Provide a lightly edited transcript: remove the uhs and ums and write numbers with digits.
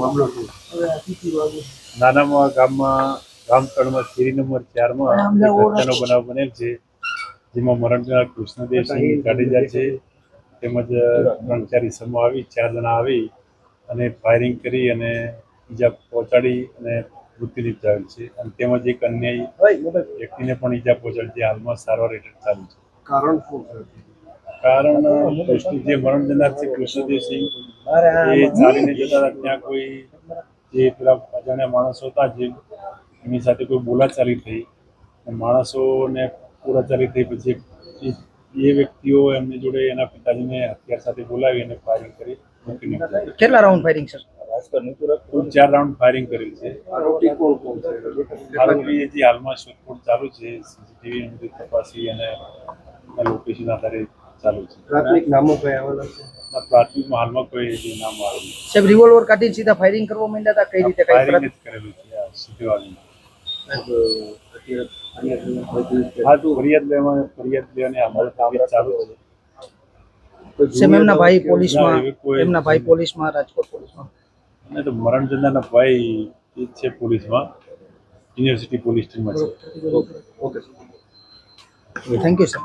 મામલો શું? નાનામાં ગામતળમાં શેરી નંબર 4માં હત્યાનો બનાવ બનેલ છે, જેમાં મરણજનાર કૃષ્ણદેવસિંહ જાડેજા છે તેમજ 3-4 ઈસમો આવી 4 જણા આવી અને ફાયરિંગ કરી અને ઈજા પહોંચાડી અને મૃત્યુ નિપજાવેલ છે અને તેમજ એક અન્ય વ્યક્તિને પણ ઈજા પહોંચાડી છે. હાલમાં સારવાર હેઠળ ચાલુ છે. કારણ શું છે? કારણ જે મરણ જનાર છે કૃષ્ણદેવસિંહ એ ચાલીને જતા હતા, ત્યાં કોઈ જે પેલા અજાણ્યા માણસો હતા જે એની સાથે કોઈ બોલાચાલી થઈ, માણસોને બોલાચાલી થઈ પછી એ વ્યક્તિઓ એમની જોડે એના પિતાજીને હથિયાર સાથે બોલાવી અને ફાયરિંગ કરી મૃત્યુ નિપજાવ્યું. કેટલા રાઉન્ડ ફાયરિંગ સર? કુલ 4 રાઉન્ડ ફાયરિંગ કરેલ છે. આરોપી કોણ કોણ છે? આરોપી જે હાલમાં શોધખોળ ચાલુ છે, સીસીટીવી બધી તપાસી અને લોકેશન આધારે ચાલુ છે. પ્રાથમિક નામો કયા આવેલા છે? પ્રાથમિકમાં હાલમાં કોઈ નામ આવેલું સાહેબ રિવોલ્વર કાઢીને સીધા ફાયરિંગ કરવા માંડ્યા હતા, કઈ રીતે? ફાયરિંગ જ કરેલું છે આ સીધું આવીને. હા, ફરિયાદ લેવાની અમારે તબિયત ચાલુ છે. સાહેબ એમના ભાઈ પોલીસમાં રાજકોટ પોલીસમાં અને તો મરણ જનારના ભાઈ એ છે પોલીસમાં, યુનિવર્સિટી પોલીસ ટીમમાં છે. ઓકે. Thank you sir.